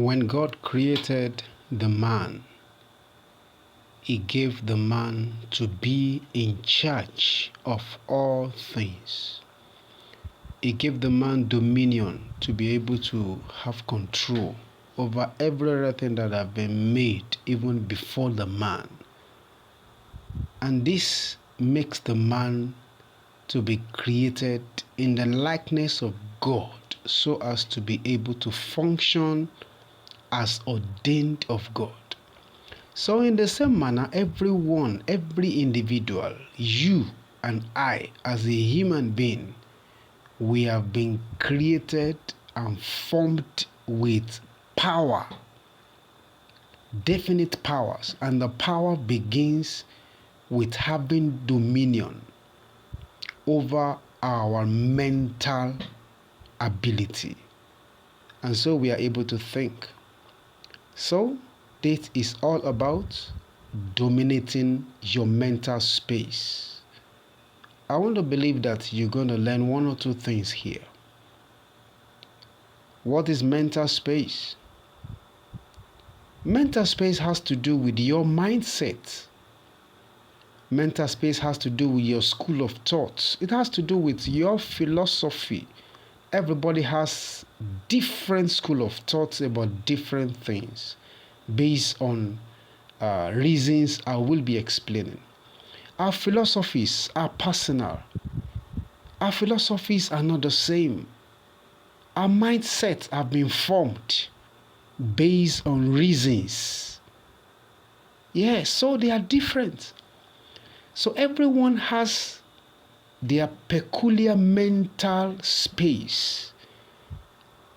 When God created the man, He gave the man to be in charge of all things. He gave the man dominion to be able to have control over everything that have been made even before the man. And this makes the man to be created in the likeness of God so as to be able to function as ordained of God. So in the same manner, everyone, every individual, you and I as a human being, we have been created and formed with power, definite powers, and the power begins with having dominion over our mental ability. And so we are able to think. So this is all about dominating your mental space. I want to believe that you're going to learn one or two things here. What is mental space? Mental space has to do with your mindset. Mental space has to do with your school of thoughts. It has to do with your philosophy. Everybody has different school of thoughts about different things based on reasons I will be explaining. Our philosophies are personal. Our philosophies are not the same. Our mindsets have been formed based on reasons. Yes, so they are different. So everyone has their peculiar mental space.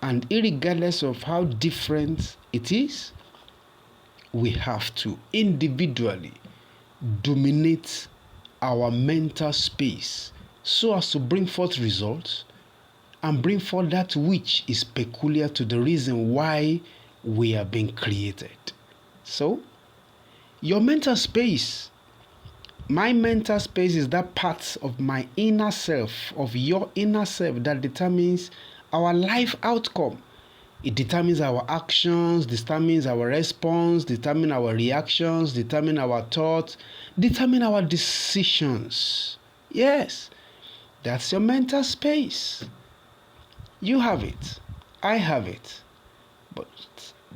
And irregardless of how different it is, we have to individually dominate our mental space so as to bring forth results and bring forth that which is peculiar to the reason why we are being created. So, your mental space, my mental space is that part of my inner self, of your inner self, that determines our life outcome. It determines our actions, determines our response, determines our reactions, determines our thoughts, determines our decisions. Yes, that's your mental space. You have it. I have it. But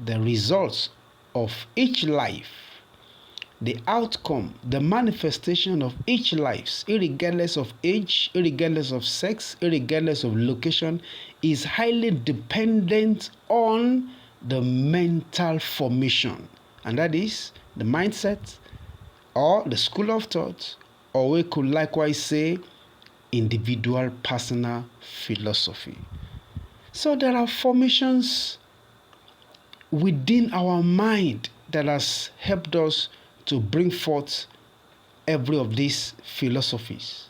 the results of each life, the outcome, the manifestation of each life, irregardless of age, irregardless of sex, irregardless of location, is highly dependent on the mental formation. And that is the mindset or the school of thought, or we could likewise say individual personal philosophy. So there are formations within our mind that has helped us to bring forth every of these philosophies.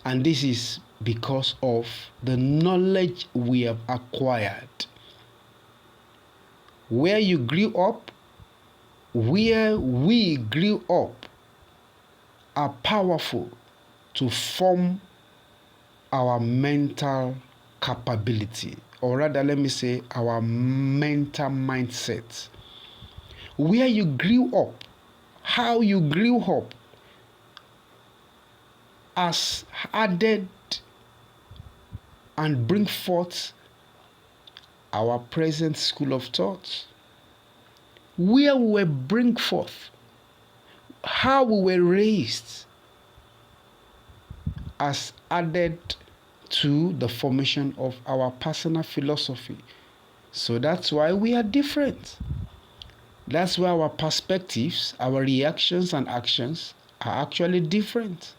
And this is because of the knowledge we have acquired. Where you grew up, where we grew up, are powerful to form our mental capability, or rather, let me say, our mental mindset. Where you grew up, how you grew up, has added and bring forth our present school of thought. Where we were bring forth, how we were raised, has added to the formation of our personal philosophy. So that's why we are different. That's why our perspectives, our reactions and actions are actually different.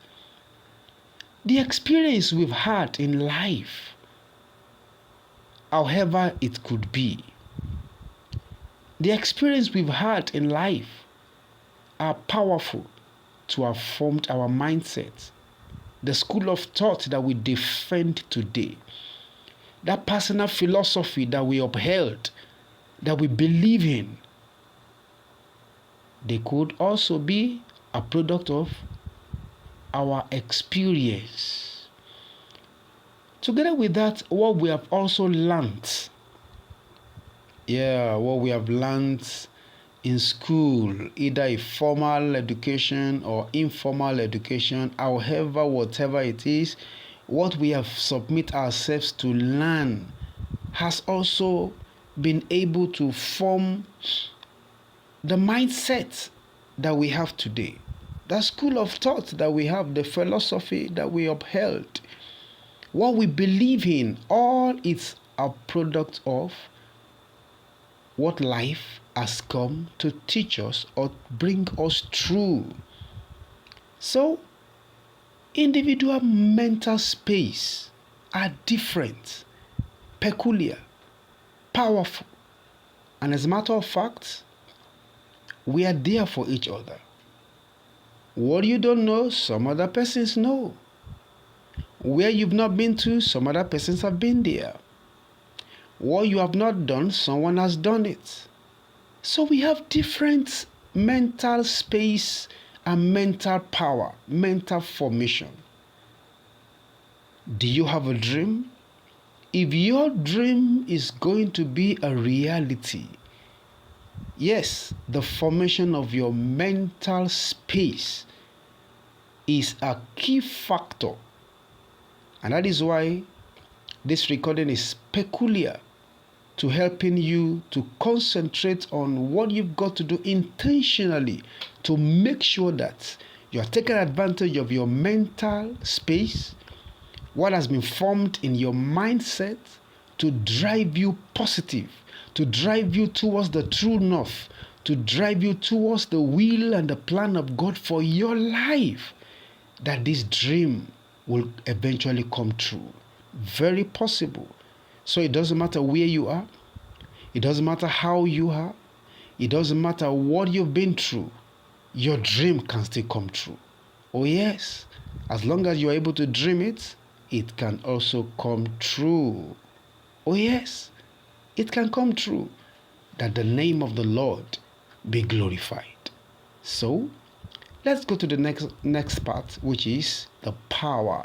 The experience we've had in life, however it could be, the experience we've had in life are powerful to have formed our mindset. The school of thought that we defend today, that personal philosophy that we upheld, that we believe in, they could also be a product of our experience. Together with that, what we have also learned Yeah, what we have learned in school, either a formal education or informal education, however, whatever it is, what we have submit ourselves to learn has also been able to form the mindset that we have today, the school of thought that we have, the philosophy that we upheld, what we believe in, all it's a product of what life has come to teach us or bring us through. So, individual mental space are different, peculiar, powerful, and as a matter of fact, we are there for each other. What you don't know, some other persons know. Where you've not been to, some other persons have been there. What you have not done, someone has done it. So we have different mental space and mental power, mental formation. Do you have a dream? If your dream is going to be a reality, yes, the formation of your mental space is a key factor. And that is why this recording is peculiar to helping you to concentrate on what you've got to do intentionally to make sure that you're taking advantage of your mental space, what has been formed in your mindset to drive you positive, to drive you towards the true north, to drive you towards the will and the plan of God for your life, that this dream will eventually come true. Very possible. So it doesn't matter where you are. It doesn't matter how you are. It doesn't matter what you've been through. Your dream can still come true. Oh yes. As long as you're able to dream it, it can also come true. Oh yes. It can come true. That the name of the Lord be glorified. So, let's go to the next part, which is the power